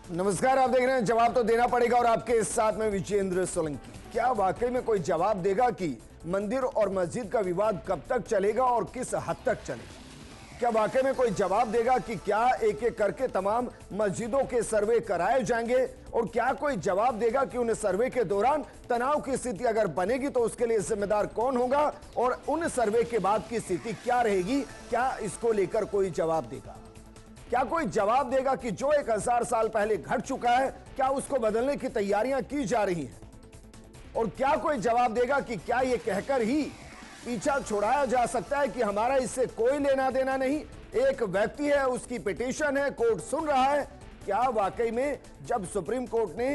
नमस्कार, आप देख रहे हैं जवाब तो देना पड़ेगा और आपके साथ में विजेंद्र सोलंकी। क्या वाकई में कोई जवाब देगा कि मंदिर और मस्जिद का विवाद कब तक चलेगा और किस हद तक चलेगा? क्या वाकई में कोई जवाब देगा कि क्या एक एक करके तमाम मस्जिदों के सर्वे कराए जाएंगे और क्या कोई जवाब देगा कि उन सर्वे के दौरान तनाव की स्थिति अगर बनेगी तो उसके लिए जिम्मेदार कौन होगा और उन सर्वे के बाद की स्थिति क्या रहेगी? क्या इसको लेकर कोई जवाब देगा? क्या कोई जवाब देगा कि जो 1000 साल पहले घट चुका है क्या उसको बदलने की तैयारियां की जा रही हैं? और क्या कोई जवाब देगा कि क्या यह कहकर ही पीछा छुड़ाया जा सकता है कि हमारा इससे कोई लेना देना नहीं, एक व्यक्ति है, उसकी पिटीशन है, कोर्ट सुन रहा है? क्या वाकई में जब सुप्रीम कोर्ट ने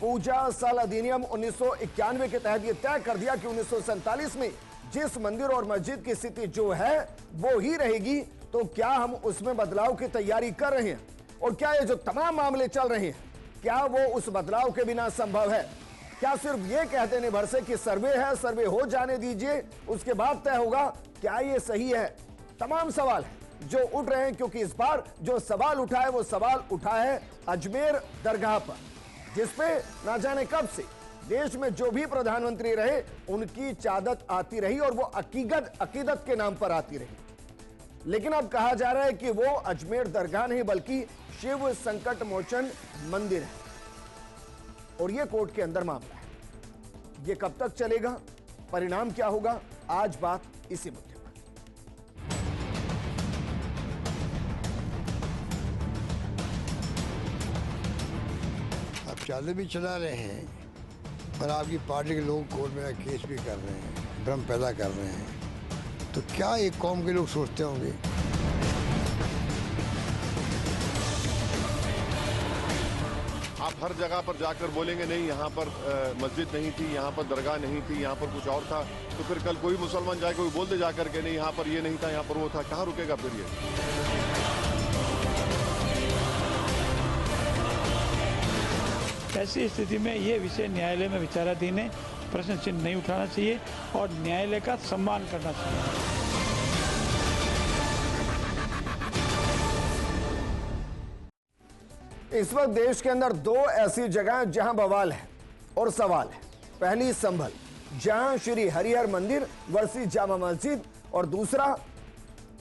पूजा स्थल अधिनियम 1991 के तहत यह तय कर दिया कि 1947 में जिस मंदिर और मस्जिद की स्थिति जो है वो ही रहेगी, तो क्या हम उसमें बदलाव की तैयारी कर रहे हैं? और क्या ये जो तमाम मामले चल रहे हैं क्या वो उस बदलाव के बिना संभव है? क्या सिर्फ ये कह देने भर से कि सर्वे है, सर्वे हो जाने दीजिए उसके बाद तय होगा, क्या ये सही है? तमाम सवाल है जो उठ रहे हैं, क्योंकि इस बार जो सवाल उठा है वो सवाल उठा है अजमेर दरगाह पर, जिसपे ना जाने कब से देश में जो भी प्रधानमंत्री रहे उनकी चादत आती रही और वो अकीदत के नाम पर आती रही। लेकिन अब कहा जा रहा है कि वो अजमेर दरगाह नहीं बल्कि शिव संकट मोचन मंदिर है और ये कोर्ट के अंदर मामला है। ये कब तक चलेगा, परिणाम क्या होगा, आज बात इसी मुद्दे पर। आप चाले भी चला रहे हैं और आपकी पार्टी के लोग कोर्ट में केस भी कर रहे हैं, भ्रम पैदा कर रहे हैं, तो क्या एक कौम के लोग सोचते होंगे? आप हर जगह पर जाकर बोलेंगे नहीं यहाँ पर मस्जिद नहीं थी, यहाँ पर दरगाह नहीं थी, यहाँ पर कुछ और था, तो फिर कल कोई मुसलमान जाए कोई बोल दे जाकर के नहीं यहाँ पर ये नहीं था, यहाँ पर वो था, कहाँ रुकेगा फिर ये? ऐसी स्थिति में ये विषय न्यायालय में विचाराधीन है, प्रश्न चिन्ह नहीं उठाना चाहिए और न्यायालय का सम्मान करना चाहिए। इस वक्त देश के अंदर दो ऐसी जगह जहां बवाल है और सवाल है। पहली संभल, जहां श्री हरिहर मंदिर वर्सी जामा मस्जिद, और दूसरा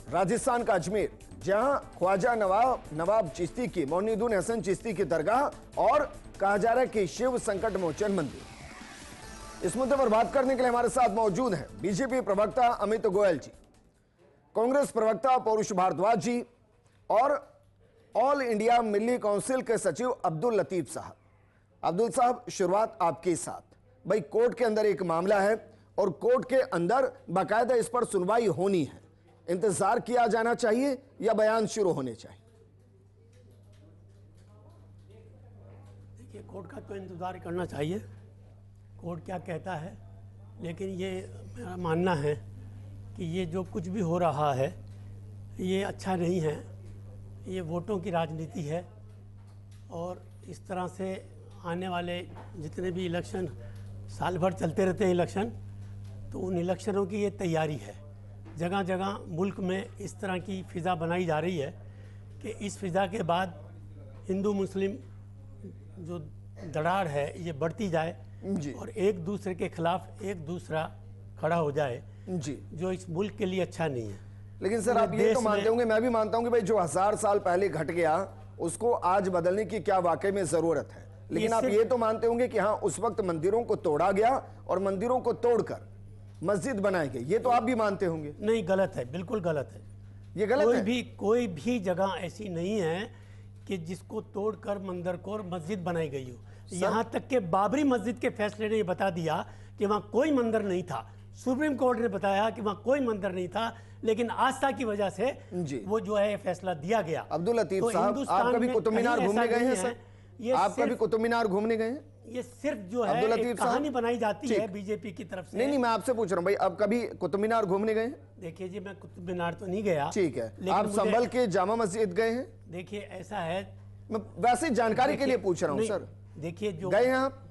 राजस्थान का अजमेर, जहां ख्वाजा नवाब चिश्ती की, मोइनुद्दीन हसन चिश्ती की दरगाह और कहा जा रहा है कि शिव संकट मोचन मंदिर। इस मुद्दे पर बात करने के लिए हमारे साथ मौजूद हैं बीजेपी प्रवक्ता अमित गोयल जी, कांग्रेस प्रवक्ता पौरुष भारद्वाज जी और ऑल इंडिया मिल्ली काउंसिल के सचिव अब्दुल लतीफ साहब। अब्दुल साहब, शुरुआत आपके साथ। भाई, कोर्ट के अंदर एक मामला है और कोर्ट के अंदर बाकायदा इस पर सुनवाई होनी है, इंतजार किया जाना चाहिए या बयान शुरू होने चाहिए? देखिए, कोर्ट का तो इंतजार करना चाहिए, कोर्ट क्या कहता है, लेकिन ये मेरा मानना है कि ये जो कुछ भी हो रहा है ये अच्छा नहीं है। ये वोटों की राजनीति है और इस तरह से आने वाले जितने भी इलेक्शन, साल भर चलते रहते हैं इलेक्शन, तो उन इलेक्शनों की ये तैयारी है। जगह जगह मुल्क में इस तरह की फ़िज़ा बनाई जा रही है कि इस फ़िज़ा के बाद हिंदू मुस्लिम जो दरार है ये बढ़ती जाए जी। और एक दूसरे के खिलाफ एक दूसरा खड़ा हो जाए जी, जो इस मुल्क के लिए अच्छा नहीं है। लेकिन सर आप ये तो मानते होंगे, मैं भी मानता हूं कि भाई जो 1000 साल पहले घट गया उसको आज बदलने की क्या वाकई में जरूरत है, लेकिन आप ये तो मानते होंगे कि हाँ, उस वक्त मंदिरों को तोड़ा गया और मंदिरों को तोड़कर मस्जिद बनाए गए, ये तो आप भी मानते होंगे? नहीं, गलत है, बिल्कुल गलत है। ये गलत है? कोई भी जगह ऐसी नहीं है कि जिसको तोड़कर मंदिर को मस्जिद बनाई गई हो। यहाँ तक के बाबरी मस्जिद के फैसले ने बता दिया कि वहाँ कोई मंदिर नहीं था। सुप्रीम कोर्ट ने बताया कि वहाँ कोई मंदिर नहीं था, लेकिन आस्था की वजह से वो जो है फैसला दिया गया। अब्दुल लतीफ साहब, आप कभी कुतुब मीनार घूमने गए हैं सर? आप कभी कुतुब मीनार घूमने गए हैं? ये सिर्फ जो है एक कहानी बनाई जाती है बीजेपी की तरफ से। नहीं, मैं आपसे पूछ रहा हूँ भाई, आप कभी कुतुब मीनार घूमने गए हैं? देखिए जी, मैं कुतुब मीनार तो नहीं गया। ठीक है, आप संभल के जामा मस्जिद गए हैं? देखिए, ऐसा है, मैं वैसे जानकारी के लिए पूछ रहा हूँ सर। देखिए, जो गए हैं आप?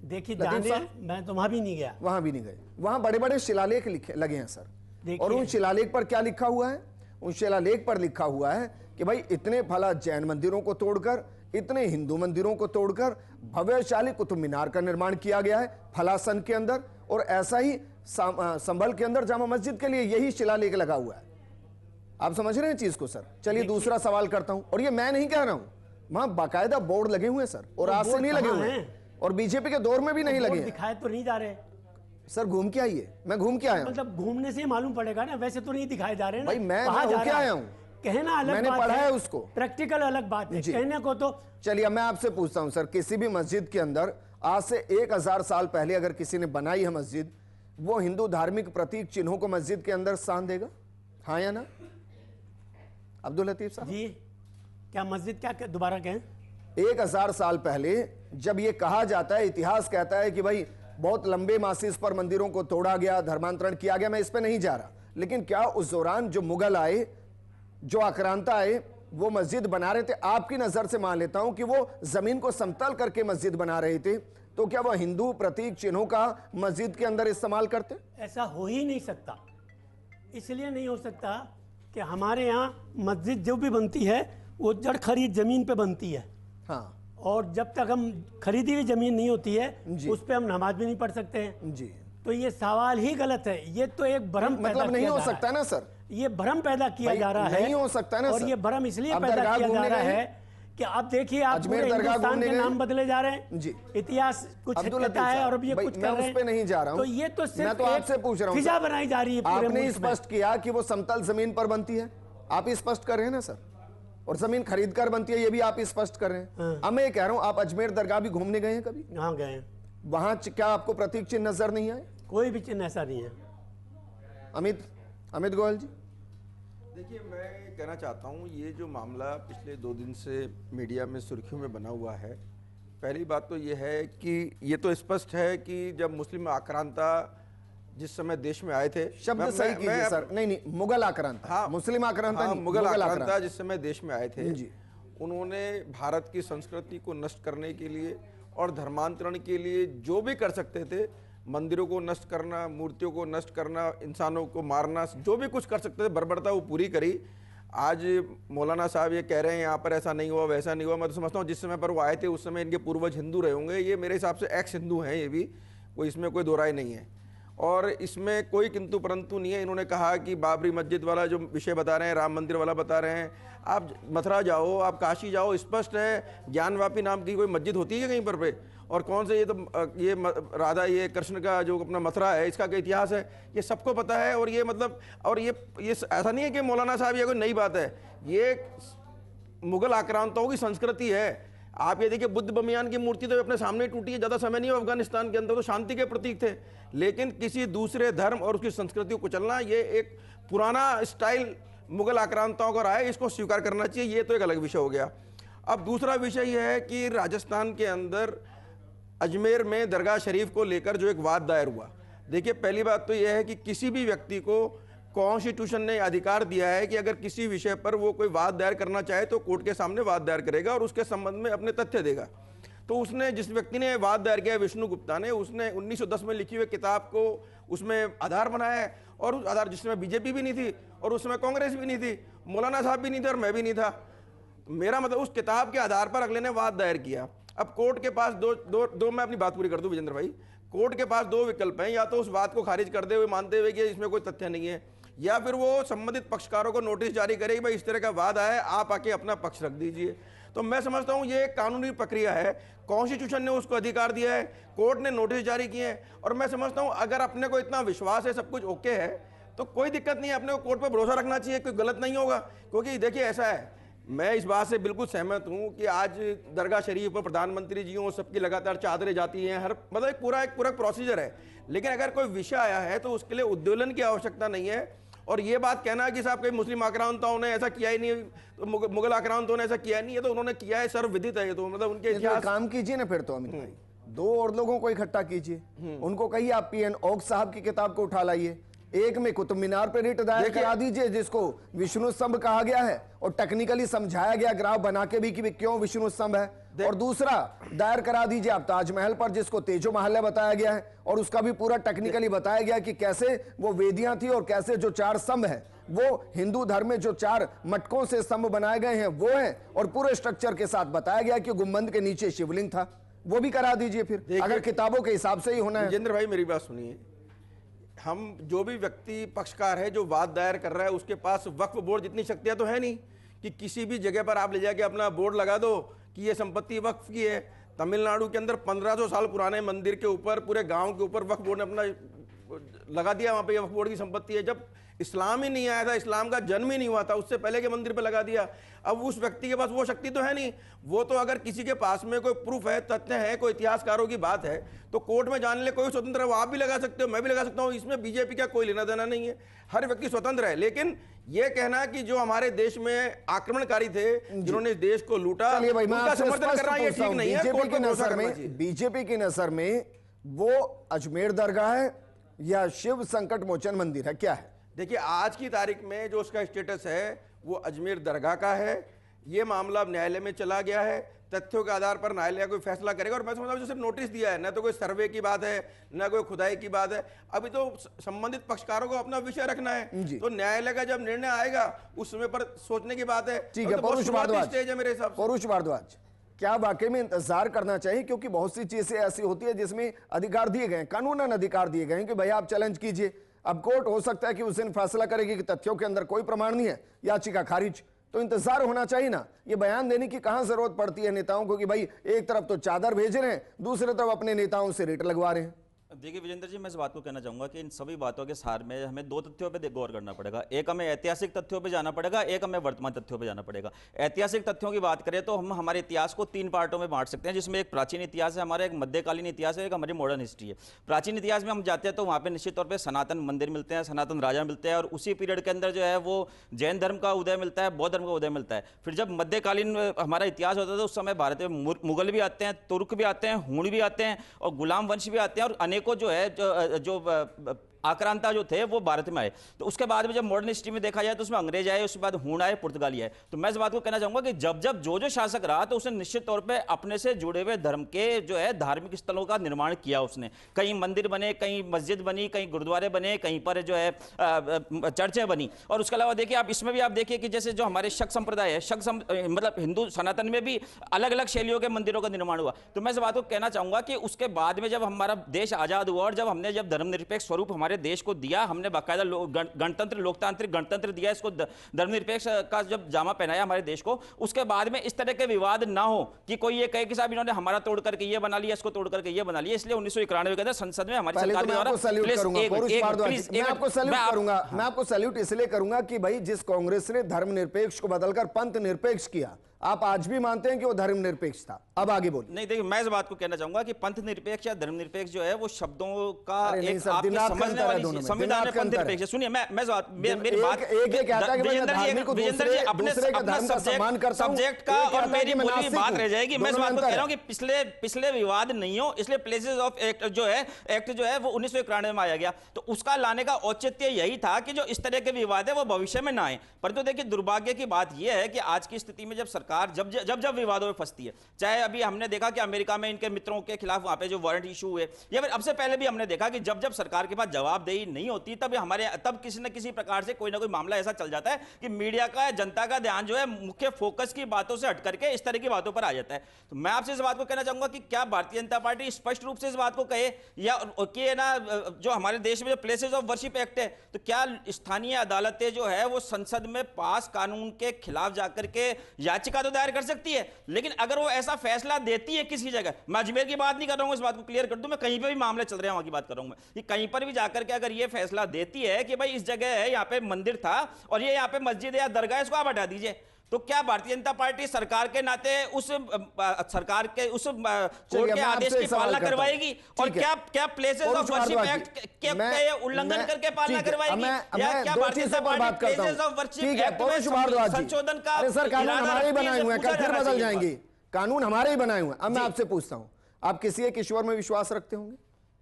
देखिए, मैं तो वहां भी नहीं गया। वहां भी नहीं गए। वहां बड़े बड़े शिलालेख लगे हैं सर, और उन शिलालेख पर क्या लिखा हुआ है? उस शिलालेख पर लिखा हुआ है कि भाई इतने फला जैन मंदिरों को तोड़कर, इतने हिंदू मंदिरों को तोड़कर भव्यशाली कुतुब मीनार का निर्माण किया गया है फलासन के अंदर, और ऐसा ही संभल के अंदर जामा मस्जिद के लिए यही शिलालेख लगा हुआ है। आप समझ रहे हैं चीज को सर? चलिए दूसरा सवाल करता हूं, और ये मैं नहीं कह रहा हूं, वहां बाकायदा बोर्ड लगे हुए हैं सर, और आज से नहीं लगे हुए हैं, और बीजेपी के दौर में भी नहीं लगे हैं। दिखाए तो नहीं जा रहे सर। घूम के आइए, मैं घूम के आया हूं। मतलब घूमने से मालूम पड़ेगा ना, वैसे तो नहीं दिखाए जा रहे ना। भाई मैं कहाँ होके आया हूं, कहना अलग मैंने बात पढ़ा है उसको, प्रैक्टिकल अलग बात है, कहने को तो। चलिए मैं आपसे पूछता हूं सर, किसी भी मस्जिद के अंदर आज से 1000 साल पहले अगर किसी ने बनाई है मस्जिद, वो हिंदू धार्मिक प्रतीक चिन्हों को मस्जिद के अंदर स्थान देगा, हाँ या ना? अब्दुल लतीफ साहब जी, क्या मस्जिद क्या दोबारा कहें? 1000 साल पहले जब ये कहा जाता है, इतिहास कहता है कि भाई बहुत लंबे मासिस पर मंदिरों को तोड़ा गया, धर्मांतरण किया गया, मैं इस पे नहीं जा रहा, लेकिन क्या उस दौरान जो मुगल आए, जो आक्रांता आए, वो मस्जिद बना रहे थे? आपकी नजर से मान लेता हूं कि वो जमीन को समतल करके मस्जिद बना रहे थे, तो क्या वो हिंदू प्रतीक चिन्हों का मस्जिद के अंदर इस्तेमाल करते? ऐसा हो ही नहीं सकता। इसलिए नहीं हो सकता कि हमारे यहाँ मस्जिद जो भी बनती है वो जड़ खरीद जमीन पे बनती है, हाँ, और जब तक हम खरीदी हुई जमीन नहीं होती है उस पे हम नमाज भी नहीं पढ़ सकते हैं जी। तो ये सवाल ही गलत है। ये तो एक भ्रम मतलब नहीं हो सकता ना सर, ये भ्रम पैदा किया जा रहा है। नहीं हो सकता ना और सर। ये भ्रम इसलिए अब पैदा दरगाह किया जा घूमने रहा गए है कि अब देखिए आप अजमेर पूरे दरगाह हिंदुस्तान घूमने के गए? नाम बदले जा रहे हैं जी। इतिहास कुछ अब्दुल कहता लतीफ है और साहब, अब ये भाई, कुछ मैं कर रहे उस पे नहीं जा रहा हूं। तो ये तो मैं सिर्फ तो आपसे पूछ रहा हूं फिजा सर। बनाई जा रही है पूरे आपने मुल्क में। स्पष्ट किया कि वो समतल जमीन पर बनती है, आप स्पष्ट कर रहे हैं ना सर, और जमीन खरीद कर बनती है, ये भी आप स्पष्ट कर रहे हैं। अब मैं ये कह रहा हूं, आप अजमेर दरगाह भी घूमने गए हैं कभी? हाँ गए हैं। वहां क्या आपको प्रतीक चिन्ह नजर नहीं आए? कोई भी चिन्ह ऐसा नहीं है। अमित गोयल जी, देखिए मैं कहना चाहता हूँ, ये जो मामला पिछले 2 दिन से मीडिया में सुर्खियों में बना हुआ है, पहली बात तो ये है कि ये तो स्पष्ट है कि जब मुस्लिम आक्रांता जिस समय देश में आए थे, शब्द सही कीजिए सर। नहीं, मुगल आक्रांता, हाँ, मुस्लिम आक्रांता हाँ, नहीं, मुगल आक्रांता जिस समय देश में आए थे जी। उन्होंने भारत की संस्कृति को नष्ट करने के लिए और धर्मांतरण के लिए जो भी कर सकते थे, मंदिरों को नष्ट करना, मूर्तियों को नष्ट करना, इंसानों को मारना, जो भी कुछ कर सकते थे बर्बरता वो पूरी करी। आज मौलाना साहब ये कह रहे हैं यहाँ पर ऐसा नहीं हुआ वैसा नहीं हुआ, मैं तो समझता हूँ जिस समय पर वो आए थे उस समय इनके पूर्वज हिंदू रहे होंगे, ये मेरे हिसाब से एक्स हिंदू हैं, ये भी कोई इसमें कोई दो राय नहीं है और इसमें कोई किंतु परंतु नहीं है। इन्होंने कहा कि बाबरी मस्जिद वाला जो विषय बता रहे हैं, राम मंदिर वाला बता रहे हैं, आप मथुरा जाओ, आप काशी जाओ, स्पष्ट है ज्ञानवापी नाम की कोई मस्जिद होती है कहीं पर पे, और कौन से ये राधा ये कृष्ण का जो अपना मथुरा है इसका क्या इतिहास है ये सबको पता है। और ये मतलब और ये ऐसा नहीं है कि मौलाना साहब ये कोई नई बात है, ये मुगल आक्रांताओं की संस्कृति है। आप ये देखिए बुद्ध बमियान की मूर्ति तो अपने सामने टूटी है, ज़्यादा समय नहीं हुआ अफगानिस्तान के अंदर, तो शांति के प्रतीक थे, लेकिन किसी दूसरे धर्म और उसकी संस्कृति को कुचलना ये एक पुराना स्टाइल मुगल आक्रांताओं का रहा है, इसको स्वीकार करना चाहिए, ये तो एक अलग विषय हो गया। अब दूसरा विषय यह है कि राजस्थान के अंदर अजमेर में दरगाह शरीफ को लेकर जो एक वाद दायर हुआ, देखिए पहली बात तो यह है कि किसी भी व्यक्ति को कॉन्स्टिट्यूशन ने अधिकार दिया है कि अगर किसी विषय पर वो कोई वाद दायर करना चाहे तो कोर्ट के सामने वाद दायर करेगा और उसके संबंध में अपने तथ्य देगा। तो उसने जिस व्यक्ति ने वाद दायर किया विष्णु गुप्ता ने, उसने 1910 में लिखी हुई किताब को उसमें आधार बनाया है, और उस आधार जिसमें बीजेपी भी नहीं थी और उसमें कांग्रेस भी नहीं थी, मौलाना साहब भी नहीं थे और मैं भी नहीं था। मेरा मतलब उस किताब के आधार पर अगले ने वाद दायर किया। अब कोर्ट के पास दो मैं अपनी बात पूरी कर दूं विजेंद्र भाई, कोर्ट के पास दो विकल्प हैं, या तो उस बात को खारिज करते हुए मानते हुए कि इसमें कोई तथ्य नहीं है, या फिर वो संबंधित पक्षकारों को नोटिस जारी करे कि भाई इस तरह का वाद आया है, आप आके अपना पक्ष रख दीजिए। तो मैं समझता हूं ये एक कानूनी प्रक्रिया है, कॉन्स्टिट्यूशन ने उसको अधिकार दिया है, कोर्ट ने नोटिस जारी किए हैं, और मैं समझता हूं अगर अपने को इतना विश्वास है सब कुछ ओके है तो कोई दिक्कत नहीं है, अपने को कोर्ट पर भरोसा रखना चाहिए, कोई गलत नहीं होगा। क्योंकि देखिए ऐसा है, मैं इस बात से बिल्कुल सहमत हूं कि आज दरगाह शरीफ पर प्रधानमंत्री जी हों, सबकी लगातार चादरें जाती हैं, हर मतलब एक पूरा प्रोसीजर है, लेकिन अगर कोई विषय आया है तो उसके लिए उद्वेलन की आवश्यकता नहीं है। और ये बात कहना कि साहब कई मुस्लिम आक्रांताओं ने ऐसा किया ही नहीं, तो मुगल आक्रांताओं ने ऐसा किया नहीं है, तो उन्होंने किया है, सर्वविदित है ये, तो मतलब उनके इतिहास। काम कीजिए ना फिर तो अमित भाई, दो और लोगों को इकट्ठा कीजिए, उनको कहिए आप पीएन ओक साहब की किताब को उठा लाइए, एक में कुतुब मीनार पर रिट दायर करा दीजिए जिसको विष्णु स्तंभ कहा गया है और टेक्निकली समझाया गया ग्राफ बना के भी कि क्यों विष्णु स्तंभ है, और दूसरा दायर करा दीजिए आप ताजमहल पर जिसको तेजो महल बताया गया है और उसका भी पूरा टेक्निकली बताया गया कि कैसे वो वेदियां थी और कैसे जो 4 स्तंभ है वो हिंदू धर्म में जो 4 मटकों से स्तंभ बनाए गए हैं वो हैं, और पूरे स्ट्रक्चर के साथ बताया गया कि गुंबद के नीचे शिवलिंग था, वो भी करा दीजिए फिर, अगर किताबों के हिसाब से ही होना है। विजेंद्र भाई मेरी बात सुनिए, हम जो भी व्यक्ति पक्षकार है जो वाद दायर कर रहा है उसके पास वक्फ बोर्ड जितनी शक्तियां तो है नहीं कि किसी भी जगह पर आप ले जाके अपना बोर्ड लगा दो कि ये संपत्ति वक्फ की है। तमिलनाडु के अंदर 1500 साल पुराने मंदिर के ऊपर, पूरे गांव के ऊपर वक्फ बोर्ड ने अपना लगा दिया, वहां पे वक्फ बोर्ड की संपत्ति है। जब इस्लाम ही नहीं आया था, इस्लाम का जन्म ही नहीं हुआ था, उससे पहले के मंदिर पे लगा दिया। अब उस व्यक्ति के पास वो शक्ति तो है नहीं, वो तो अगर किसी के पास में कोई प्रूफ है, तथ्य है, कोई इतिहासकारों की बात है तो कोर्ट में जाने ले कोई स्वतंत्र है, वो आप भी लगा सकते हो, मैं भी लगा सकता हूँ, इसमें बीजेपी का कोई लेना देना नहीं है, हर व्यक्ति स्वतंत्र है। लेकिन ये कहना कि जो हमारे देश में आक्रमणकारी थे, जिन्होंने देश को लूटा, उनका समर्थन करना ये ठीक नहीं है। कोर्ट को भरोसा करना चाहिए। बीजेपी की नजर में वो अजमेर दरगाह है या शिव संकट मोचन मंदिर है, क्या है? देखिए, आज की तारीख में जो उसका स्टेटस है वो अजमेर दरगाह का है। ये मामला अब न्यायालय में चला गया है, तथ्यों के आधार पर न्यायालय कोई फैसला करेगा। और मैं समझता हूं जो सिर्फ नोटिस दिया है, ना तो कोई सर्वे की बात है, ना कोई खुदाई की बात है, अभी तो संबंधित पक्षकारों को अपना विषय रखना है। तो न्यायालय का जब निर्णय आएगा उस समय पर सोचने की बात है। ठीक है, परुष भारद्वाज, स्टेज है मेरे हिसाब से। परुष भारद्वाज, क्या वाकई में इंतजार करना चाहिए? क्योंकि बहुत सी चीजें ऐसी होती है जिसमें अधिकार दिए गए, कानूनन अधिकार दिए गए कि भाई आप चैलेंज कीजिए। अब कोर्ट हो सकता है कि उस दिन फैसला करेगी कि तथ्यों के अंदर कोई प्रमाण नहीं है, याचिका खारिज। तो इंतजार होना चाहिए ना, ये बयान देने की कहां जरूरत पड़ती है नेताओं को कि भाई एक तरफ तो चादर भेज रहे हैं, दूसरी तरफ अपने नेताओं से रेट लगवा रहे हैं। देखिए विजेंद्र जी, मैं इस बात को कहना चाहूंगा कि इन सभी बातों के सार में हमें 2 तथ्यों पे गौर करना पड़ेगा। एक हमें ऐतिहासिक तथ्यों पे जाना पड़ेगा, एक हमें वर्तमान तथ्यों पे जाना पड़ेगा। ऐतिहासिक तथ्यों की बात करें तो हम हमारे इतिहास को 3 पार्टों में बांट सकते हैं, जिसमें एक प्राचीन इतिहास है हमारा, एक मध्यकालीन इतिहास है, एक हमारी मॉडर्न हिस्ट्री है। प्राचीन इतिहास में हम जाते हैं तो वहाँ पे निश्चित तौर पर सनातन मंदिर मिलते हैं, सनातन राजा मिलते हैं, और उसी पीरियड के अंदर जो है वो जैन धर्म का उदय मिलता है, बौद्ध धर्म का उदय मिलता है। फिर जब मध्यकालीन हमारा इतिहास होता है उस समय भारत में मुगल भी आते हैं, तुर्क भी आते हैं, हूण भी आते हैं, और गुलाम वंश भी आते हैं, और अनेकों जो है जो आक्रांता जो थे वो भारत में आए। तो उसके बाद में जब मॉडर्न हिस्ट्री में देखा जाए तो उसमें अंग्रेज आए, उसके बाद हूण आए, पुर्तगाली आए। तो मैं इस बात को कहना चाहूंगा कि जब जब जो शासक रहा तो उसने निश्चित तौर पे अपने से जुड़े हुए धर्म के जो है धार्मिक स्थलों का निर्माण किया। उसने कहीं मंदिर बने, कहीं मस्जिद बनी, कहीं गुरुद्वारे बने, कहीं पर जो है चर्चें बनी। और उसके अलावा देखिए आप इसमें भी आप देखिए कि जैसे जो हमारे शक संप्रदाय है, मतलब हिंदू सनातन में भी अलग अलग शैलियों के मंदिरों का निर्माण हुआ। तो मैं इस बात को कहना चाहूंगा कि उसके बाद में जब हमारा देश आजाद हुआ और जब धर्मनिरपेक्ष स्वरूप हमारे देश को दिया, हमने बाकायदा गणतंत्र, लोकतांत्रिक गणतंत्र दिया, इसको धर्मनिरपेक्ष का जब जामा पहनाया हमारे देश को, उसके बाद में इस तरह के विवाद ना हो कि कोई ये कहे कि साहब इन्होंने हमारा तोड़ करके ये बना लिया, इसको तोड़ करके ये बना लिया। इसलिए 1991 के अंदर संसद में हमारी सरकार द्वारा मैं आपको सैल्यूट इसलिए करूंगा कि भाई जिस कांग्रेस ने धर्मनिरपेक्ष को बदलकर पंथ निरपेक्ष किया, आप आज भी मानते हैं कि वो धर्मनिरपेक्ष था। अब आगे बोलिए। नहीं देखिए, मैं इस बात को कहना चाहूंगा कि पंथ निरपेक्ष या धर्मनिरपेक्ष जो है वो शब्दों का एक आपके समझने वाली संविधान में पंथ निरपेक्ष। सुनिए मैं मेरी बात विजेंद्र जी अपने सब्जेक्ट का और मेरी बोली बात रह जाएगी। मैं इस बात को कह रहा हूं कि पिछले विवाद नहीं हो, इसलिए प्लेसेस ऑफ एक्ट जो है वो 1991 में आया गया। तो उसका लाने का औचित्य यही था कि जो इस तरह के विवाद है वो भविष्य में ना आए। परंतु देखिए दुर्भाग्य की बात यह है कि आज की स्थिति में जब सरकार जब विवादों में फंसती है, चाहे अभी हमने देखा कि अमेरिका में इनके मित्रों के खिलाफ वहां पे जो वारंट इशू हुए, या फिर अब से पहले भी हमने देखा कि जब सरकार के पास जवाबदेही नहीं होती तब किसी न किसी प्रकार से कोई ना कोई मामला ऐसा चल जाता है कि मीडिया का, जनता का ध्यान जो है मुख्य फोकस की बातों से हट करके इस तरह की बातों पर आ जाता है। तो मैं आपसे इस बात को कहना चाहूंगा कि क्या भारतीय जनता पार्टी स्पष्ट रूप से इस बात को कहे या कि ना जो हमारे देश में जो प्लेसेस ऑफ वर्शिप एक्ट है, तो क्या स्थानीय अदालतें जो है वो संसद में पास कानून के खिलाफ जाकर के याचिका तो दायर कर सकती है, लेकिन अगर वो ऐसा फैसला देती है किसी जगह, मैं अजमेर की बात नहीं कर रहा हूं, इस बात को क्लियर कर दूं, मैं कहीं पे भी मामले चल रहे हैं वहां की बात कर रहा हूं मैं, कि कहीं पर भी जाकर के अगर ये फैसला देती है कि भाई इस जगह है, यहाँ पे मंदिर था और ये यहाँ पे मस्जिद है या दरगाह है, इसको आप हटा दीजिए, तो क्या भारतीय जनता पार्टी सरकार के नाते उस कोर्ट के आदेश की पालना करवाएगी? और क्या प्लेसेस ऑफ वर्शिप एक्ट के उल्लंघन करके पालना करवाएगी? या क्या Bharatiya Janata party places of worship act में संशोधन का कानून हमारे ही बनाए हुए हैं, कल फिर बदल जाएंगे, कानून हमारे ही बनाए हुए हैं। अब मैं आपसे पूछता हूं, आप किसी एक ईश्वर में विश्वास रखते होंगे?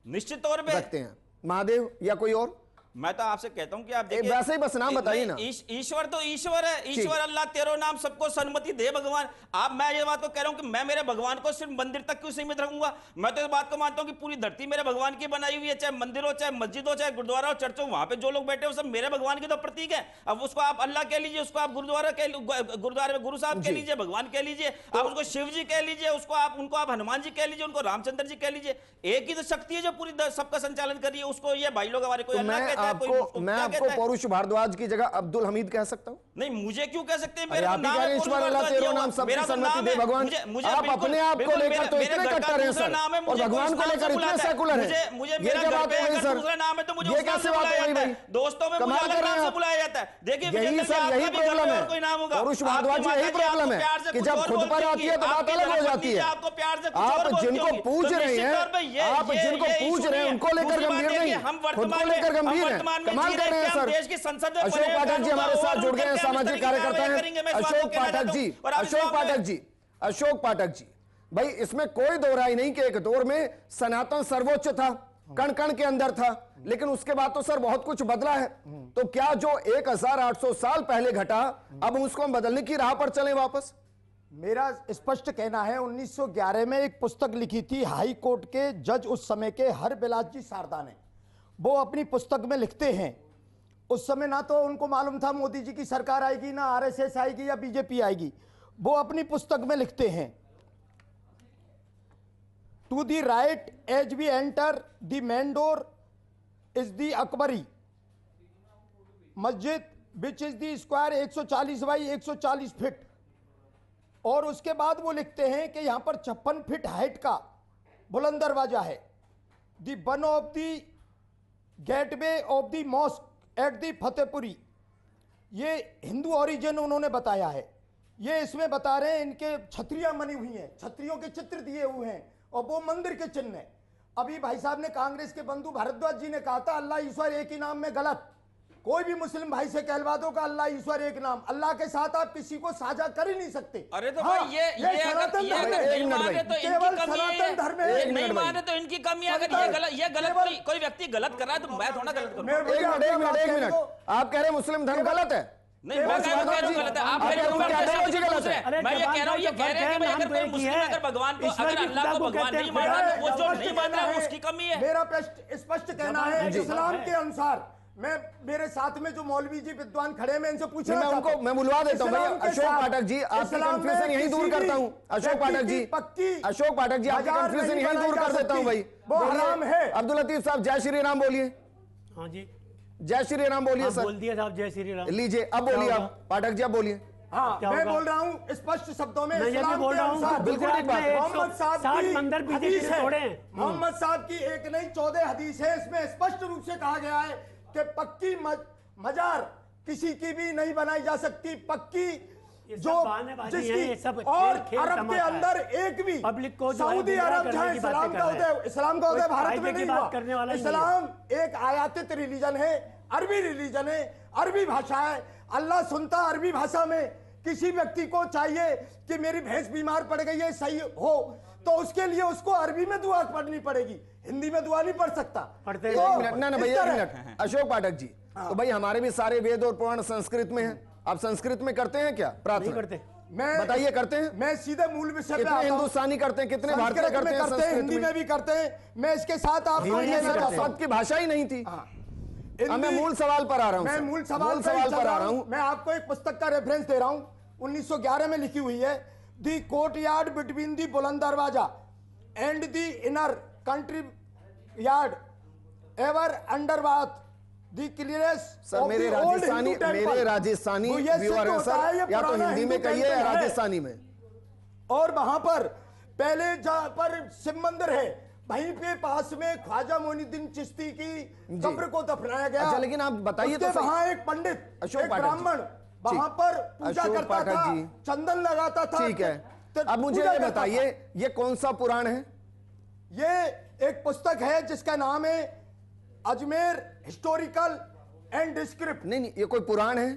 निश्चित तौर पे रखते हैं, महादेव या कोई और? मैं तो आपसे कहता हूं कि आप एक वैसे ही बस नाम बताइए ना। ईश्वर तो ईश्वर है, ईश्वर अल्लाह तेरो नाम सबको सन्मति दे भगवान। आप, मैं ये बात को कह रहा हूं कि मैं मेरे भगवान को सिर्फ मंदिर तक क्यों सीमित रखूंगा? मैं तो इस बात को मानता हूं कि पूरी धरती मेरे भगवान की बनाई हुई है, चाहे मंदिर हो, चाहे मस्जिद हो, चाहे गुरुद्वारा हो, चर्च हो, वहां पे जो लोग बैठे हो सब मेरे भगवान के तो प्रतीक है। अब उसको आप अल्लाह कह लीजिए, उसको आप गुरुद्वारे में गुरु साहब कह लीजिए, भगवान कह लीजिए, आप उसको शिव जी कह लीजिए, उसको आप उनको आप हनुमान जी कह लीजिए, उनको रामचंद्र जी कह लीजिए। एक ही तो शक्ति है जो पूरी सबका संचालन कर रही है, उसको ये भाई लोग हमारे कोई अल्लाह कहता है, कोई उसको क्या आपको कहता है। पौरुष भारद्वाज की जगह अब्दुल हमीद कह सकता हूं? नहीं, मुझे क्यों कह सकते हैं? अरे आप ही कह रहे हैं ईश्वर अल्लाह तेरो नाम सबकी सन्मति दे भगवान। आप अपने आप को लेकर तो इतने कट्टर हैं सर, और भगवान को लेकर इतने सेकुलर हैं। ये क्या बात हो गई सर? ये कैसे बात हो गई भाई? दोस्तों में कमाल कर रहे हैं आप। बुलाया जाता है। देखिए यही सर, यही प्रॉब्लम है। पौरुष भारद्वाज जी, यही प्रॉब्लम है कि जब खुद पर आती है तो बात अलग हो जाती है। आपको प्यार से आप जिनको पूछ रहे हैं, आप जिनको पूछ रहे हैं उनको लेकर गंभीर नहीं, खुद को लेकर गंभीर है। कमाल कर रहे हैं सर। देश की संसद में अशोक पाठक जी हमारे साथ जुड़ गए हैं, सामाजिक कार्यकर्ता हैं। अशोक पाठक जी, अशोक पाठक जी, अशोक पाठक जी, भाई इसमें कोई दो राय नहीं कि एक दौर में सनातन सर्वोच्च था, कण कण के अंदर था, लेकिन उसके बाद तो सर बहुत कुछ बदला है। तो क्या जो 1800 साल पहले घटा, अब उसको हम बदलने की राह पर चलें वापस? मेरा स्पष्ट कहना है, 1911 में एक पुस्तक लिखी थी हाई कोर्ट के जज उस समय के हरबिलास जी शारदा ने। वो अपनी पुस्तक में लिखते हैं, उस समय ना तो उनको मालूम था मोदी जी की सरकार आएगी, ना आरएसएस आएगी या बीजेपी आएगी। वो अपनी पुस्तक में लिखते हैं, to the right as we enter the main door is the Akbari Masjid which is the square 140 by 140 feet. और उसके बाद वो लिखते हैं कि यहां पर 56 फीट हाइट का बुलंद दरवाजा है। The one of the gateway of the mosque at the Fatehpuri. ये हिंदू ओरिजिन उन्होंने बताया है। ये इसमें बता रहे हैं इनके छतरियां बनी हुई हैं, छतरियों के चित्र दिए हुए हैं और वो मंदिर के चिन्ह है। अभी भाई साहब ने, कांग्रेस के बंधु भारद्वाज जी ने कहा था अल्लाह ईश्वर एक ही नाम में गलत। कोई भी मुस्लिम भाई से कहलवा दो का अल्लाह ईश्वर एक नाम, अल्लाह के साथ आप किसी को साझा कर ही नहीं सकते। अरे तो भाई ये सनातन धर्म है, नहीं माने तो इनकी केवल कमी है, सनातन धर्म है। नहीं माने तो इनकी कमी है। अगर ये गलत कोई व्यक्ति गलत कर रहा है तो मैं थोड़ा गलत करूंगा। एक मिनट, आप कह रहे हैं मुस्लिम धर्म गलत है? नहीं, मैं कह रहा हूं गलत है। आप कह रहे हो गलत है। मैं ये कह रहा हूं, ये कह रहे हैं कि भाई अगर कोई मुस्लिम अगर भगवान को, अगर अल्लाह को भगवान नहीं मान रहा तो वो जो नहीं मान रहा है उसकी कमी है। मेरा स्पष्ट कहना है, इस्लाम के अनुसार, मैं मेरे साथ में जो मौलवी जी विद्वान खड़े हैं, मैं इनसे पूछ रहा हूं, मैं बुलवा देता हूं भैया। अशोक पाठक जी, आपकी कंफ्यूजन यहीं दूर करता हूं। अशोक पाठक जी, अशोक पाठक जी, आपकी कंफ्यूजन यहीं दूर कर देता हूं भाई। वो हराम है। अब्दुल लतीफ साहब, जय श्री राम बोलिए। हाँ जी, जय श्री राम बोलिए सर। बोल दिया साहब, जय श्री राम। लीजिए, अब बोलिए आप, पाठक जी आप बोलिए। हाँ, मैं बोल रहा हूँ स्पष्ट शब्दों में, मैं ये भी बोल रहा हूँ, बिल्कुल ठीक बात। मोहम्मद साहब की मंदिर हदीस है, तोड़े। मोहम्मद साहब की एक नहीं 14 हदीस है, इसमें स्पष्ट रूप से कहा गया है कि पक्की मजार किसी की भी नहीं बनाई जा सकती। पक्की जो जिसकी, और अरब के अंदर एक भी सऊदी अरब जहां इस्लाम का उदय भारत में नहीं हुआ। इस्लाम एक आयातित रिलीजन है, अरबी रिलीजन है, अरबी भाषा है। अल्लाह सुनता अरबी भाषा में। किसी व्यक्ति को चाहिए कि मेरी भैंस बीमार पड़ गई है, सही हो, तो उसके लिए उसको अरबी में दुआ पढ़नी पड़ेगी, हिंदी में दुआ नहीं पढ़ सकता। पढ़ते ना भैया, एक मिनट। अशोक पाठक जी, तो भाई हमारे भी सारे वेद और पुराण संस्कृत में हैं। आप संस्कृत में करते हैं क्या प्रार्थना? करते। मैं बताइए, करते हैं? मैं सीधे मूल विषय पे कितने हिंदुस्तानी करते हैं, कितने भारतीय करते हैं? संस्कृत हिंदी में भी करते हैं। मैं इसके साथ आपको शब्द की भाषा ही नहीं थी। मैं मूल सवाल पर आ रहा हूं। मैं मूल सवाल पर आ रहा हूं। मैं आपको एक पुस्तक का रेफरेंस दे रहा हूं, 1911 में लिखी हुई है। The court yard between the बुलंद दरवाजा and the inner country yard ever under bath the clearance. Sir मेरे राजस्थानी व्यूअर हैं सर, या तो हिंदी में कहिए या राजस्थानी में। और वहां पर पहले जहां पर शिव मंदिर है, वहीं पे पास में ख्वाजा मोइनुद्दीन चिश्ती की कब्र को दफनाया गया। अच्छा, लेकिन आप बताइए तो वहां एक पंडित, एक ब्राह्मण वहां पर पूजा करता था, चंदन लगाता था। ठीक है, अब मुझे ये बताइए, ये कौन सा पुराण है? ये एक पुस्तक है जिसका नाम है अजमेर हिस्टोरिकल एंड डिस्क्रिप्ट। नहीं, ये कोई पुराण है?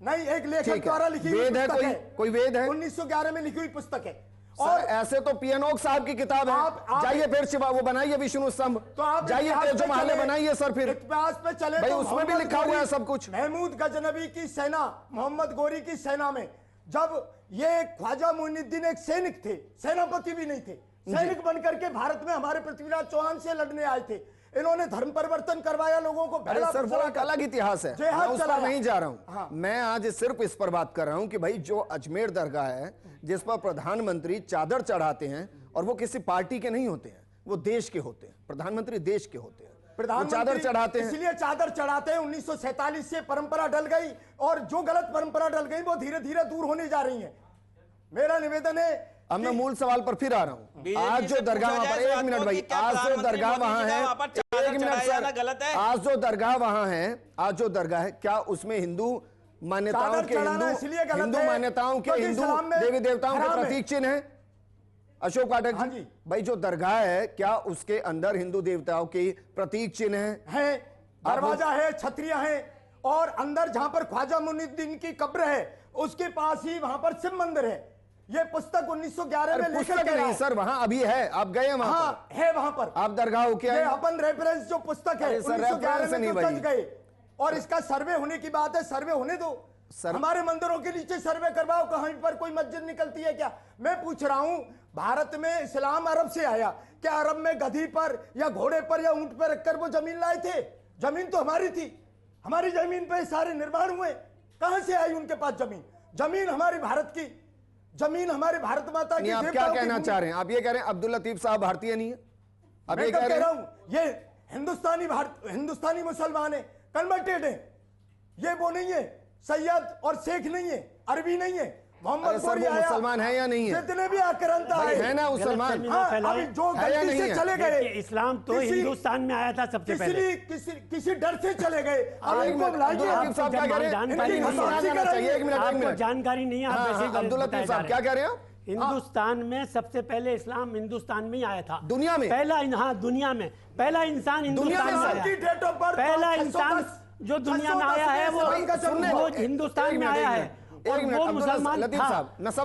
नहीं, एक लेखक द्वारा लिखी हुई वेद है? कोई वेद है? 1911 में लिखी हुई पुस्तक है। और ऐसे तो पियानोक साहब की किताब है, जाइए फिर शिवा वो बनाइए विष्णु स्तंभ, तो आप जाइए तेजो महल बनाइए सर, फिर इतिहास पे चले भाई तो उसमें भी लिखा हुआ है सब कुछ। महमूद गजनबी की सेना, मोहम्मद गोरी की सेना में जब ये ख्वाजा मोइनुद्दीन एक सैनिक थे, सेनापति भी नहीं थे, सैनिक बनकर के भारत में हमारे पृथ्वीराज चौहान से लड़ने आए थे। इन्होंने धर्म परिवर्तन करवाया, लोगों को अरे सर वो एक अलग इतिहास है, मैं उस पर नहीं जा रहा हूं। हाँ। मैं आज सिर्फ इस पर बात कर रहा हूं कि भाई जो अजमेर दरगाह है जिस पर प्रधानमंत्री चादर चढ़ाते हैं, और वो किसी पार्टी के नहीं होते हैं, वो देश के होते हैं, प्रधानमंत्री देश के होते हैं, वो चादर चढ़ाते हैं, इसलिए चादर चढ़ाते हैं। 1947 से परंपरा डल गई, और जो गलत परंपरा डल गई वो धीरे धीरे दूर होने जा रही है। मेरा निवेदन है, अब मैं मूल सवाल पर फिर आ रहा हूं। आज जो दरगाह वहां पर, एक मिनट भाई, आज जो दरगाह वहां है, एक मिनट सर, आज जो दरगाह वहां है, आज जो दरगाह है, क्या उसमें हिंदू मान्यताओं के हिंदू मान्यताओं के हिंदू देवी देवताओं के प्रतीक चिन्ह है? अशोक पाठक जी, भाई जो दरगाह है क्या उसके अंदर हिंदू देवताओं के प्रतीक चिन्ह है? दरवाजा है, छतरियां हैं, और अंदर जहां पर ख्वाजा मोइनुद्दीन की कब्र है उसके पास ही वहां पर शिव मंदिर है। ये पुस्तक 1911 में पुस्तक नहीं सर, वहां अभी है, आप गए वहां? हाँ, है वहां पर, आप दरगाह हो क्या? अपन रेफरेंस जो पुस्तक है 1911 में तो जज गए, और इसका सर्वे होने की बात है, सर्वे होने दो। हमारे मंदिरों के नीचे सर्वे करवाओ, कहीं पर कोई मस्जिद निकलती है क्या? मैं पूछ रहा हूं, भारत में इस्लाम अरब से आया, क्या अरब में गधी पर या घोड़े पर या ऊंट पर रखकर वो जमीन लाए थे? जमीन तो हमारी थी, हमारी जमीन पे सारे निर्माण हुए, कहां से आई उनके पास जमीन? जमीन हमारी भारत की, जमीन हमारे भारत माता की। आप क्या कहना चाह रहे हैं? आप ये कह रहे हैं अब्दुल लतीफ साहब भारतीय नहीं है? अब ये कह रहा हूं, ये हिंदुस्तानी मुसलमान है, कन्वर्टेड है, ये वो नहीं है, सैयद और शेख नहीं है, अरबी नहीं है। मोहम्मद गोरी आया, मुसलमान है या नहीं है? जितने भी आक्रांता है ना मुसलमान, अभी जो गलती से चले गए, इस्लाम तो हिंदुस्तान में आया था सबसे पहले, किसी डर से चले गए। आपको जानकारी नहीं है, अब्दुल लतीफ साहब क्या कह रहे हैं? हिंदुस्तान में सबसे पहले इस्लाम हिंदुस्तान में ही आया था, दुनिया में पहला, हाँ दुनिया में पहला इंसान हिंदुस्तान में आया, पहला इंसान जो दुनिया में आया है वो हिंदुस्तान में आया है, और वो मुसलमान था,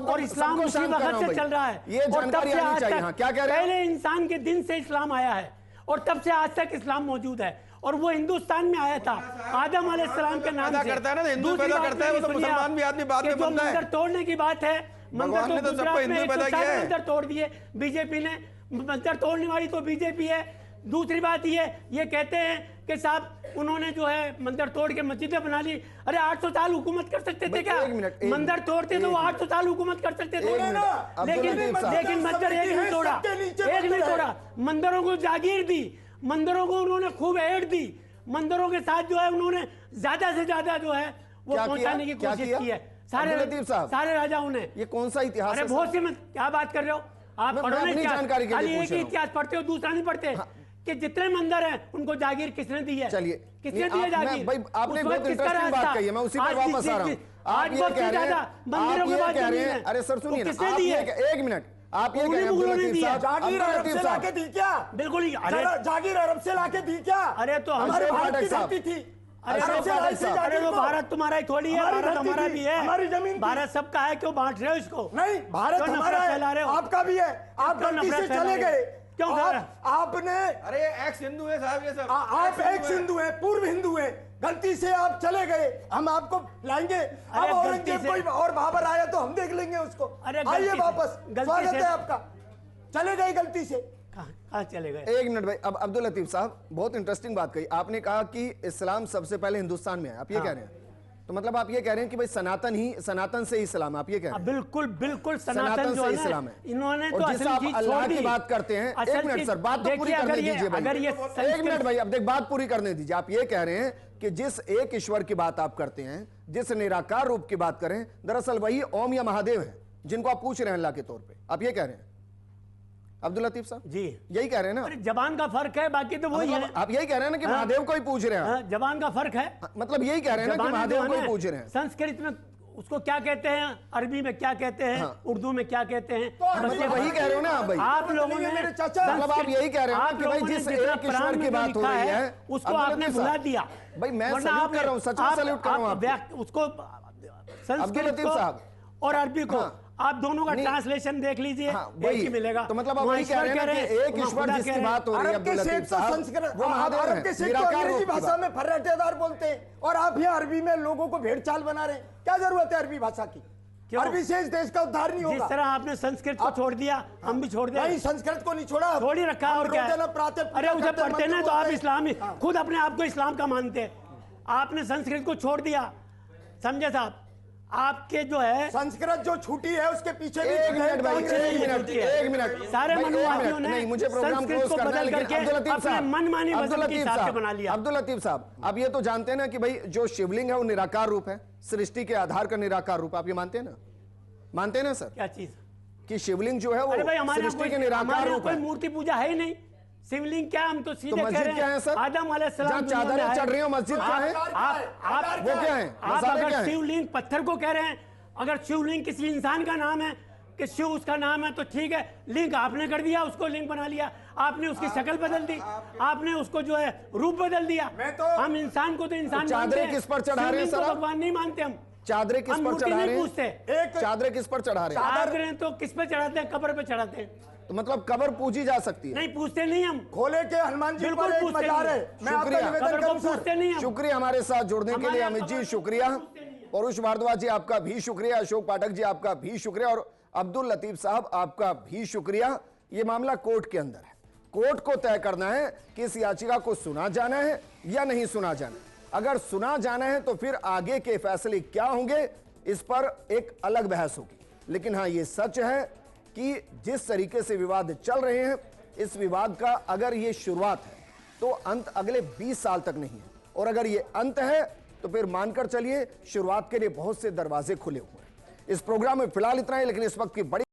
और इस्लाम उसी वक्त से चल रहा है, और तब से आज तक पहले इंसान के दिन से इस्लाम आया है, और तब से आज तक इस्लाम मौजूद है, और वो हिंदुस्तान में आया था आदम अलैहिस्सलाम के नाम से। करता है ना, हिंदू पैदा करता है, वो तो मुसलमान भी आदमी बाद में बनता है। मंदिर तोड़ने की बात है, मंदिर तो गुजरात में 160 मंदिर तोड़ दिए बीजेपी ने, मंदिर तोड़ने वाली तो बीजेपी है। दूसरी बात ये कहते हैं कि साहब उन्होंने जो है मंदिर तोड़ के मस्जिदें बना ली। अरे 800 साल हुकूमत कर सकते थे क्या? मंदिर तोड़ते तो 800 साल हुकूमत कर सकते थे, लेकिन मंदिर एक नहीं तोड़ा, मंदिरों को जागीर दी, मंदिरों को उन्होंने खूब एड दी, मंदिरों के साथ जो है उन्होंने ज्यादा से ज्यादा जो है वो पहुंचाने की कोशिश की है सारे राजाओं ने। ये कौन सा इतिहास? अरे बहुत सी, क्या बात कर रहे हो आप? पढ़ो नहीं, खाली एक ही इतिहास पढ़ते हो, दूसरा नहीं पढ़ते कि जितने मंदिर हैं उनको जागीर किसने दी है? चलिए, किसने दी है जागीर? भाई आपने बहुत इंटरेस्टिंग बात कही है, मैं उसी पर वापस आ रहा हूं। आज ये कह रहे हैं, मंदिरों के बाद जमीन है, अरे सर सुनिए, किसने दी है? एक मिनट, आप ये कह रहे हैं जागीर अरब से लाके दी क्या? बिल्कुल, जागीर अरब से लाके दी क्या? अरे तो हमारे भारत की धरती थी, अरे वो भारत तुम्हारा ही थोड़ी है, भारत हमारा भी है, हमारी जमीन, भारत सबका है, क्यों बांट रहे हो इसको? नहीं, भारत हमारा है, आपका भी है, आप गलती से चले गए। क्यों आपने? अरे एक्स हिंदू है साहब, ये सब आप एक्स हिंदू है, पूर्व हिंदू है, गलती से आप चले गए, हम आपको लाएंगे। अब औरंगजेब कोई और बाबर आया तो हम देख लेंगे उसको। आइए वापस, स्वागत है आपका। चले गए गलती से, कहाँ चले गए? एक मिनट भाई, अब अब्दुल लतीफ साहब बहुत इंटरेस्टिंग बात कही आपने, कहा कि इस्लाम सबसे पहले हिंदुस्तान में है, आप ये कह रहे हैं, तो मतलब आप ये कह रहे हैं कि भाई सनातन से ही इस्लाम, आप ये कह रहे हैं? बिल्कुल बिल्कुल, सनातन जो है इस्लाम है, इन्होंने तो असली चीज अल्लाह की बात करते हैं। एक मिनट सर, बात तो पूरी करने दीजिए भाई, एक मिनट भाई, अब देख बात पूरी करने दीजिए। आप ये कह रहे हैं कि जिस एक ईश्वर की बात आप करते हैं, जिस निराकार रूप की बात करें, दरअसल वही ओम या महादेव है जिनको आप पूछ रहे हैं अल्लाह के तौर पे, आप ये कह रहे हैं अब्दुल लतीफ साहब? जी यही कह रहे हैं ना? जबान का फर्क है, बाकी तो वही है। आप यही कह रहे हैं ना कि महादेव को ही पूछ रहे हैं? जबान का फर्क है, मतलब यही कह रहे हैं ना कि महादेव को ही पूछ रहे हैं। संस्कृत में उसको क्या कहते हैं, अरबी में क्या कहते हैं, उर्दू में क्या कहते हैं, मतलब वही कह रहे हो ना आप भाई? आप लोगों ने, मेरे चाचा, मतलब आप यही कह रहे हो कि भाई जिस एक ईश्वर की बात हो रही है उसको आपने भुला दिया। भाई मैं सैल्यूट कर रहा हूं, सच में सैल्यूट कर रहा हूं आपको। उसको संस्कृत को और अरबी को आप दोनों का नहीं। ट्रांसलेशन देख लीजिए, हाँ, एक वही ही मिलेगा। तो मतलब आप वहाँ वही कह रहे हैं ना कि एक वहाँ ईश्वर खुदा जिसकी कह रहे हैं। बात हो रही है अरब के अब्दुल शेख लतीफ तो साहब, संस्कृत, वो महादेव अरब हैं, के शेख तो निराकार अंग्रेजी रूप की भाषा बात। में फर्राटेदार बोलते हैं और आप यहाँ अरबी में लोगों को भेड़ चाल बना रहे हैं। क्या जरूरत है अरबी भाषा की? क्यों? अरबी से इस देश का उद्धार नहीं जिस होगा। तरह आपने संस्कृत को छोड़ दिया, हम भी छोड़ नहीं, दें। संस्कृत को नहीं छोड़ा, छोड़ ही रखा है, और क्या है? रोजाना प्रातः पूजा अरे उसे करते हैं, पढ़ते ना मंत्र तो आप बोलते हैं। इस्लामी हाँ। खुद अपने आप को इस्लाम का मानते हैं। आपने संस्कृत को छोड़ दिया, समझे साहब? आपके जो है संस्कृत जो छूटी है उसके पीछे भी एक मिनट भाई, एक मिनट सारे भाई, एक मनुवादियों मिनट। ने नहीं, मुझे प्रोग्राम संस्कृत क्लोज को करना है, बदल लेकिन करके अब्दुल लतीफ अपने साहब, मनमानी अब्दुल मजहब के लतीफ हिसाब से साहब, बना लिया। अब्दुल लतीफ साहब, अब ये तो जानते हैं ना कि भाई जो शिवलिंग है वो निराकार रूप है, सृष्टि के आधार का निराकार रूप, आप ये मानते हैं ना? मानते हैं ना सर क्या चीज? कि शिवलिंग जो है अरे भाई वो हमारे यहाँ सृष्टि के कोई निराकार हमारे यहाँ रूप कोई है? मूर्ति पूजा है ही नहीं। शिवलिंग क्या, हम तो सीधे तो कह मस्जिद रहे क्या है सर? आदम अलैहिस्सलाम जहाँ दुनिया में चादरें आए। चढ़ रही हो, मस्जिद क्या है? आप वो क्या है? आप मसाले अगर क्या है? शिवलिंग पत्थर को कह रहे हैं, अगर शिवलिंग किसी इंसान का नाम है कि शिव उसका नाम है तो ठीक है, लिंग आपने कर दिया, उसको लिंग बना लिया, आपने उसकी शक्ल बदल दी, आपने उसको जो है रूप बदल दिया। हम इंसान को तो इंसान चादरें मानते हैं, किस पर चढ़ा रहे हैं शिवलिंग को सर आप? भगवान नहीं मानते हम। चादरें किस हम पर मूर्ति चढ़ा नहीं रहे पूछते। हैं? चादरें किस पर चढ़ा रहे हैं? चादरें तो किस पे चढ़ाते हैं? कब्र पे चढ़ाते हैं। तो मतलब कब्र पूजी जा सकती है? नहीं पूछते नहीं हम, खोले के हनुमान जी बिल्कुल पर एक पूछते मजार नहीं। है। मैं आपका शुक्रिया। निवेदन कब्र को करूं सर, पूछते नहीं हम। शुक्रिया हमारे साथ जुड़ने के लिए हमारे अमित जी, यहाँ शुक्रिया। पूछते नहीं है। परुष भारद्वाज जी आपका भी शुक्रिया, अशोक पाठक जी आपका भी शुक्रिया, और अब्दुल लतीफ साहब आपका भी शुक्रिया। ये मामला कोर्ट के अंदर है, कोर्ट को तय करना है कि इस याचिका को सुना जाना है या नहीं सुना जाना। अगर सुना जाना है तो फिर आगे के फैसले क्या होंगे, इस पर एक अलग बहस होगी। लेकिन हाँ, ये सच है कि जिस तरीके से विवाद चल रहे हैं, इस विवाद का अगर ये शुरुआत है तो अंत अगले 20 साल तक नहीं है, और अगर ये अंत है तो फिर मानकर चलिए शुरुआत के लिए बहुत से दरवाजे खुले हुए हैं। इस प्रोग्राम में फिलहाल इतना ही, लेकिन इस वक्त की बड़ी